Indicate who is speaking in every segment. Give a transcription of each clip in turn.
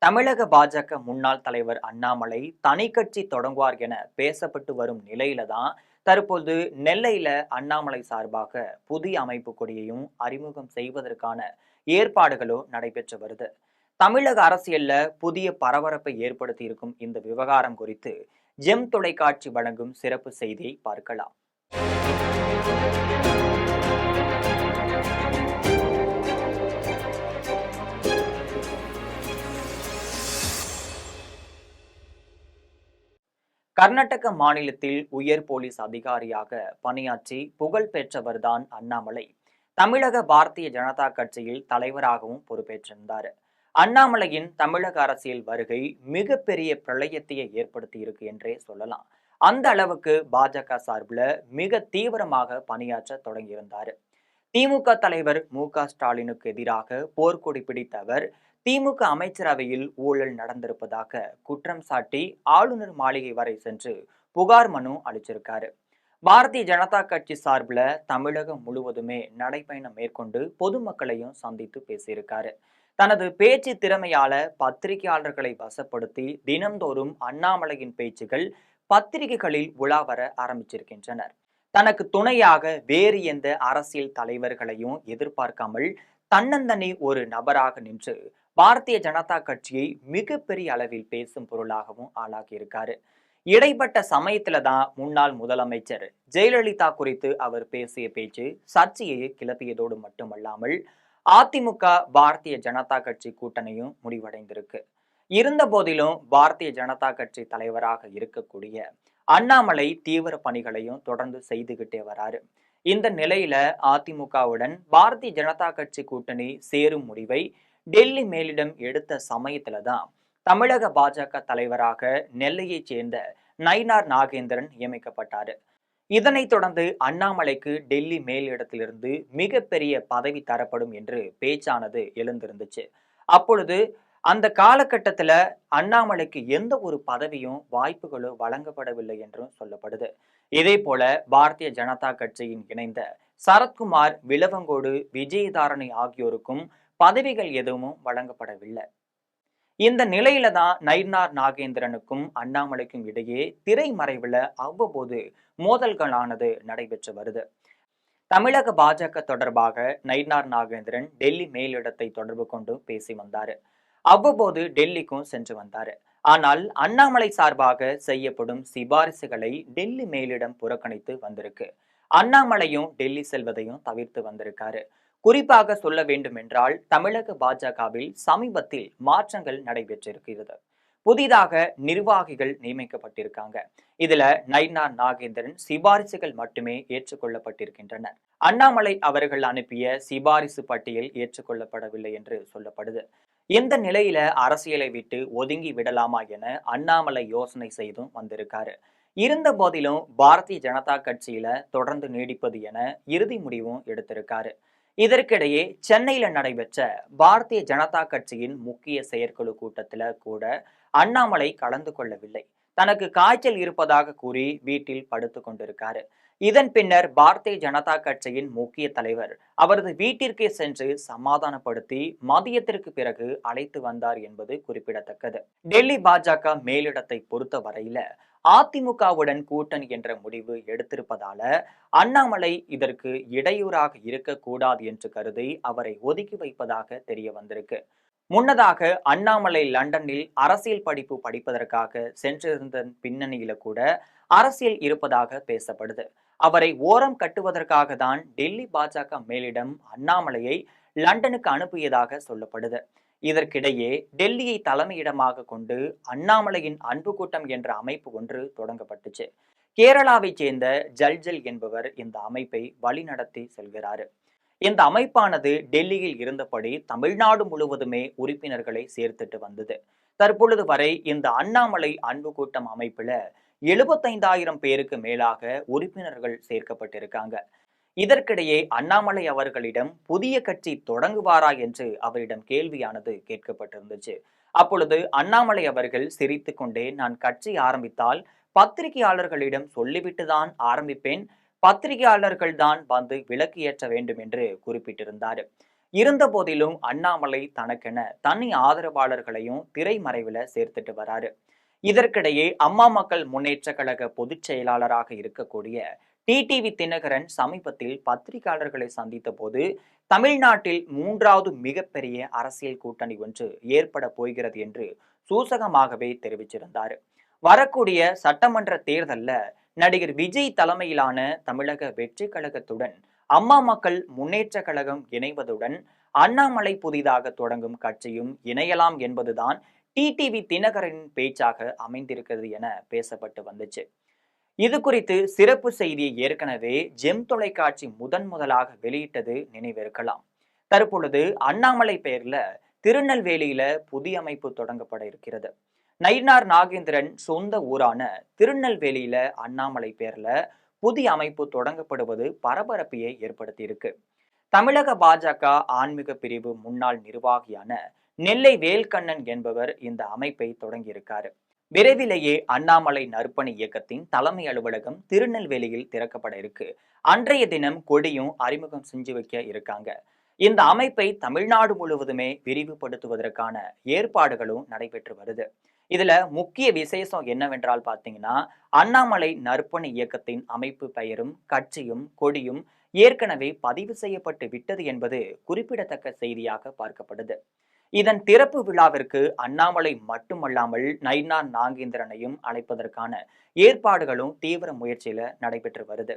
Speaker 1: தமிழக பாஜக முன்னாள் தலைவர் அண்ணாமலை தனி கட்சி தொடங்குவார் என பேசப்பட்டு வரும் நிலையில தான் தற்போது நெல்லையில அண்ணாமலை சார்பாக புதிய அமைப்பு கொடியையும் அறிமுகம் செய்வதற்கான ஏற்பாடுகளும் நடைபெற்று வருது. தமிழக அரசியல்ல புதிய பரபரப்பை ஏற்படுத்தி இருக்கும் இந்த விவகாரம் குறித்து ஜெம் தொலைக்காட்சி வழங்கும் சிறப்பு செய்தியை பார்க்கலாம். கர்நாடக மாநிலத்தில் உயர் போலீஸ் அதிகாரியாக பணியாற்றி புகழ் பெற்றவர்தான் அண்ணாமலை. தமிழக பாரதிய ஜனதா கட்சியில் தலைவராகவும் பொறுப்பேற்றிருந்தார். அண்ணாமலையின் தமிழக அரசியல் வருகை மிகப்பெரிய பிரளயத்தையே ஏற்படுத்தி இருக்கு என்றே சொல்லலாம். அந்த அளவுக்கு பாஜக சார்பில் மிக தீவிரமாக பணியாற்ற தொடங்கியிருந்தார். திமுக தலைவர் மு.க.ஸ்டாலினுக்கு எதிராக போர்க்கொடி பிடித்த அவர் திமுக அமைச்சரவையில் ஊழல் நடந்திருப்பதாக குற்றம் சாட்டி ஆளுநர் மாளிகை வரை சென்று புகார் மனு அளிச்சிருக்காரு. பாரதிய ஜனதா கட்சி சார்பில் தமிழகம் முழுவதுமே நடைபயணம் மேற்கொண்டு பொதுமக்களையும் சந்தித்து பேசியிருக்காரு. தனது பேச்சு திறமையால பத்திரிகையாளர்களை வசப்படுத்தி தினந்தோறும் அண்ணாமலையின் பேச்சுகள் பத்திரிகைகளில் உலாவர ஆரம்பிச்சிருக்கின்றனர். தனக்கு துணையாக வேறு எந்த அரசியல் தலைவர்களையும் எதிர்பார்க்காமல் தன்னந்தனி ஒரு நபராக நின்று பாரதிய ஜனதா கட்சியை மிகப்பெரிய அளவில் பேசும் பொருளாகவும் ஆளாகி இருக்காரு. இடைப்பட்ட சமயத்துல தான் முன்னாள் முதலமைச்சர் ஜெயலலிதா குறித்து அவர் பேசிய பேச்சு சர்ச்சையை கிளப்பியதோடு மட்டுமல்லாமல் அதிமுக பாரதிய ஜனதா கட்சி கூட்டணியும் முடிவடைந்திருக்கு. இருந்த போதிலும் பாரதிய ஜனதா கட்சி தலைவராக இருக்கக்கூடிய அண்ணாமலை தீவிர பணிகளையும் தொடர்ந்து செய்துகிட்டே வராரு. இந்த நிலையில அதிமுகவுடன் பாரதிய ஜனதா கட்சி கூட்டணி சேரும் முடிவை டெல்லி மேலிடம் எடுத்த சமயத்துல தான் தமிழக பாஜக தலைவராக நெல்லையைச் சேர்ந்த நயினார் நாகேந்திரன் நியமிக்கப்பட்டாரு. இதனைத் தொடர்ந்து அண்ணாமலைக்கு டெல்லி மேலிடத்திலிருந்து மிகப்பெரிய பதவி தரப்படும் என்று பேச்சானது எழுந்திருந்துச்சு. அப்பொழுது அந்த காலகட்டத்துல அண்ணாமலைக்கு எந்த ஒரு பதவியும் வாய்ப்புகளும் வழங்கப்படவில்லை என்றும் சொல்லப்படுது. இதே போல பாரதிய ஜனதா கட்சியின் இணைந்த சரத்குமார், விளவங்கோடு, விஜயதாரணி ஆகியோருக்கும் பதவிகள் எதுவும் வழங்கப்படவில்லை. இந்த நிலையில தான் நயினார் நாகேந்திரனுக்கும் அண்ணாமலைக்கும் இடையே திரைமறைவுல அவ்வப்போது மோதல்களானது நடைபெற்று வருது. தமிழக பாஜக தொடர்பாக நயினார் நாகேந்திரன் டெல்லி மேலிடத்தை தொடர்பு கொண்டு பேசி வந்தாரு. அவ்வப்போது டெல்லிக்கும் சென்று வந்தாரு. ஆனால் அண்ணாமலை சார்பாக செய்யப்படும் சிபாரிசுகளை டெல்லி மேலிடம் புறக்கணித்து வந்திருக்கு. அண்ணாமலையும் டெல்லி செல்வதையும் தவிர்த்து வந்திருக்காரு. குறிப்பாக சொல்ல வேண்டும் என்றால் தமிழக பாஜகவில் சமீபத்தில் மாற்றங்கள் நடைபெற்றிருக்கிறது. புதிதாக நிர்வாகிகள் நியமிக்கப்பட்டிருக்காங்க. இதுல நயினார் நாகேந்திரன் சிபாரிசுகள் மட்டுமே ஏற்றுக்கொள்ளப்பட்டிருக்கின்றனர். அண்ணாமலை அவர்கள் அனுப்பிய சிபாரிசு பட்டியல் ஏற்றுக்கொள்ளப்படவில்லை என்று சொல்லப்படுது. இந்த நிலையில அரசியலை விட்டு ஒதுங்கி விடலாமா என அண்ணாமலை யோசனை செய்தும் வந்திருக்காரு. இருந்த போதிலும் பாரதிய ஜனதா கட்சியில தொடர்ந்து நீடிப்பது என இறுதி முடிவும் எடுத்திருக்காரு. இதற்கிடையே சென்னையில நடைபெற்ற பாரதிய ஜனதா கட்சியின் முக்கிய செயற்குழு கூட்டத்துல கூட அண்ணாமலை கலந்து கொள்ளவில்லை. தனக்கு காய்ச்சல் இருப்பதாக கூறி வீட்டில் படுத்து கொண்டிருக்காரு. இதன் பின்னர் பாரதிய ஜனதா கட்சியின் முக்கிய தலைவர் அவரது வீட்டிற்கே சென்று சமாதானப்படுத்தி மதியத்திற்கு பிறகு அழைத்து வந்தார் என்பது குறிப்பிடத்தக்கது. டெல்லி பாஜக மேலிடத்தை பொறுத்த வரையில அதிமுகவுடன் கூட்டணி என்ற முடிவு எடுத்திருப்பதால அண்ணாமலை இதற்கு இடையூறாக இருக்கக்கூடாது என்று கருதி அவரை ஒதுக்கி வைப்பதாக தெரிய வந்திருக்கு. முன்னதாக அண்ணாமலை லண்டனில் அரசியல் படிப்பு படிப்பதற்காக சென்றிருந்த பின்னணியில கூட அரசியல் இருப்பதாக பேசப்படுது. அவரை ஓரம் கட்டுவதற்காக தான் டெல்லி பாஜக மேலிடம் அண்ணாமலையை லண்டனுக்கு அனுப்பியதாக சொல்லப்படுது. இதற்கிடையே டெல்லியை தலைமையிடமாக கொண்டு அண்ணாமலையின் அன்பு கூட்டம் என்ற அமைப்பு ஒன்று தொடங்கப்பட்டுச்சு. கேரளாவைச் சேர்ந்த ஜல்ஜல் என்பவர் இந்த அமைப்பை வழிநடத்தி செல்கிறாரு. இந்த அமைப்பானது டெல்லியில் இருந்தபடி தமிழ்நாடு முழுவதுமே உறுப்பினர்களை சேர்த்துட்டு வந்தது. தற்பொழுது வரை இந்த அண்ணாமலை அன்பு கூட்டம் அமைப்புல 75,000 பேருக்கு மேலாக உறுப்பினர்கள் சேர்க்கப்பட்டிருக்காங்க. இதற்கிடையே அண்ணாமலை அவர்களிடம் புதிய கட்சி தொடங்குவாரா என்று அவரிடம் கேள்வியானது கேட்கப்பட்டிருந்துச்சு. அப்பொழுது அண்ணாமலை அவர்கள் சிரித்து கொண்டே, நான் கட்சி ஆரம்பித்தால் பத்திரிகையாளர்களிடம் சொல்லிவிட்டுதான் ஆரம்பிப்பேன், பத்திரிகையாளர்கள் தான் வந்து விளக்கு ஏற்ற வேண்டும் என்று குறிப்பிட்டிருந்தார். இருந்த போதிலும் அண்ணாமலை தனக்கென தனி ஆதரவாளர்களையும் திரைமறைவுல சேர்த்துட்டு வராரு. இதற்கிடையே அம்மா மக்கள் முன்னேற்ற கழக பொதுச் செயலாளராக இருக்கக்கூடிய டிடிவி தினகரன் சமீபத்தில் பத்திரிகையாளர்களை சந்தித்த போது தமிழ்நாட்டில் மூன்றாவது மிகப்பெரிய அரசியல் கூட்டணி ஒன்று ஏற்பட போகிறது என்று சூசகமாகவே தெரிவிச்சிருந்தார். வரக்கூடிய சட்டமன்ற தேர்தல்ல நடிகர் விஜய் தலைமையிலான தமிழக வெற்றி கழகத்துடன் அம்மா மக்கள் முன்னேற்ற கழகம் இணைவதுடன் அண்ணாமலை புதிதாக தொடங்கும் கட்சியும் இணையலாம் என்பதுதான் டிடிவி தினகரனின் பேச்சாக அமைந்திருக்கிறது என பேசப்பட்டு வந்துச்சு. இது குறித்து சிறப்பு செய்தியை ஏற்கனவே ஜெம் தொலைக்காட்சி முதலாக வெளியிட்டது நினைவிருக்கலாம். தற்பொழுது அண்ணாமலை பெயர்ல திருநெல்வேலியில புதிய அமைப்பு தொடங்கப்பட இருக்கிறது. நயினார் நாகேந்திரன் சொந்த ஊரான திருநெல்வேலியில அண்ணாமலை பெயர்ல புதிய அமைப்பு தொடங்கப்படுவது பரபரப்பையை ஏற்படுத்தி இருக்கு. தமிழக பாஜக ஆன்மீக பிரிவு முன்னாள் நிர்வாகியான நெல்லை வேல்கண்ணன் என்பவர் இந்த அமைப்பை தொடங்கியிருக்காரு. விரைவிலேயே அண்ணாமலை நற்பணி இயக்கத்தின் தலைமை அலுவலகம் திருநெல்வேலியில் திறக்கப்பட இருக்கு. அன்றைய தினம் கொடியும் அறிமுகம் செஞ்சு வைக்க இருக்காங்க. இந்த அமைப்பை தமிழ்நாடு முழுவதுமே விரிவுபடுத்துவதற்கான ஏற்பாடுகளும் நடைபெற்று வருது. இதுல முக்கிய விசேஷம் என்னவென்றால் பாத்தீங்கன்னா, அண்ணாமலை நற்பணி இயக்கத்தின் அமைப்பு பெயரும் கட்சியும் கொடியும் ஏற்கனவே பதிவு செய்யப்பட்டு விட்டது என்பது குறிப்பிடத்தக்க செய்தியாக பார்க்கப்படுது. இதன் திறப்பு விழாவிற்கு அண்ணாமலை மட்டுமல்லாமல் நயினார் நாகேந்திரனையும் அழைப்பதற்கான ஏற்பாடுகளும் தீவிர முயற்சியில நடைபெற்று வருது.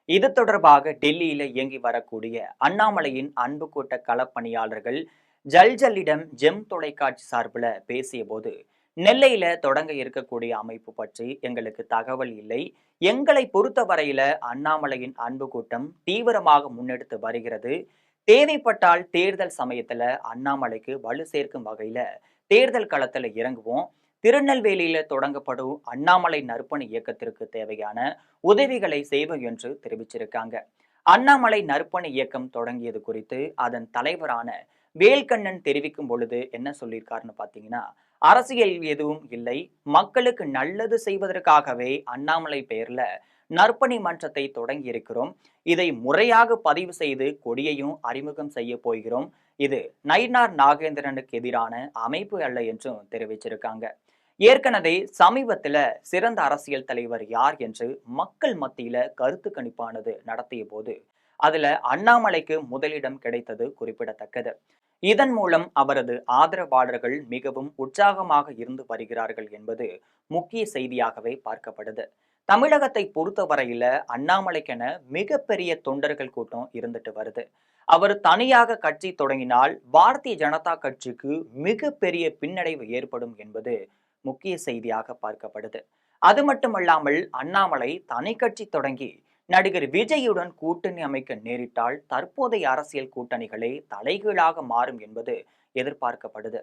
Speaker 1: இது தொடர்பாக டெல்லியில இயங்கி வரக்கூடிய அண்ணாமலையின் அன்பு கூட்ட களப்பணியாளர்கள் ஜல்ஜல்லிடம் ஜெம் தொலைக்காட்சி சார்பில் பேசிய போது, நெல்லையில தொடங்க இருக்கக்கூடிய அமைப்பு பற்றி எங்களுக்கு தகவல் இல்லை. எங்களை பொறுத்தவரையில அண்ணாமலையின் அன்பு கூட்டம் தீவிரமாக முன்னெடுத்து வருகிறது. தேவைப்பட்டால் தேர்தல் சமயத்துல அண்ணாமலைக்கு வலு சேர்க்கும் வகையில தேர்தல் களத்துல இறங்குவோம். திருநெல்வேலியில தொடங்கப்படும் அண்ணாமலை நற்பணி இயக்கத்திற்கு தேவையான உதவிகளை செய்வோம் என்று தெரிவிச்சிருக்காங்க. அண்ணாமலை நற்பணி இயக்கம் தொடங்கியது குறித்து அதன் தலைவரான வேல்கண்ணன் தெரிவிக்கும் பொழுது என்ன சொல்லியிருக்காருன்னு பாத்தீங்கன்னா, அரசியல் எதுவும் இல்லை, மக்களுக்கு நல்லது செய்வதற்காகவே அண்ணாமலை பெயர்ல நற்பணி மன்றத்தை தொடங்கி இருக்கிறோம். இதை முறையாக பதிவு செய்து கொடியையும் அறிமுகம் செய்ய போகிறோம். இது நயினார் நாகேந்திரனுக்கு எதிரான அமைப்பு அல்ல என்றும் தெரிவிச்சிருக்காங்க. ஏற்கனவே சமீபத்துல சிறந்த அரசியல் தலைவர் யார் என்று மக்கள் மத்தியில கருத்து கணிப்பானது நடத்திய போது அதுல அண்ணாமலைக்கு முதலிடம் கிடைத்தது குறிப்பிடத்தக்கது. இதன் மூலம் அவரது ஆதரவாளர்கள் மிகவும் உற்சாகமாக இருந்து வருகிறார்கள் என்பது முக்கிய செய்தியாகவே பார்க்கப்படுது. தமிழகத்தை பொறுத்தவரையில அண்ணாமலைக்கென மிகப்பெரிய தொண்டர்கள் கூட்டம் இருந்துட்டு வருது. அவர் தனியாக கட்சி தொடங்கினால் பாரதிய ஜனதா கட்சிக்கு மிகப்பெரிய பின்னடைவு ஏற்படும் என்பது முக்கிய செய்தியாக பார்க்கப்படுது. அது மட்டுமல்லாமல் அண்ணாமலை தனி கட்சி தொடங்கி நடிகர் விஜயுடன் கூட்டணி அமைக்க நேரிட்டால் தற்போதைய அரசியல் கூட்டணிகளே தலைகீழாக மாறும் என்பது எதிர்பார்க்கப்படுது.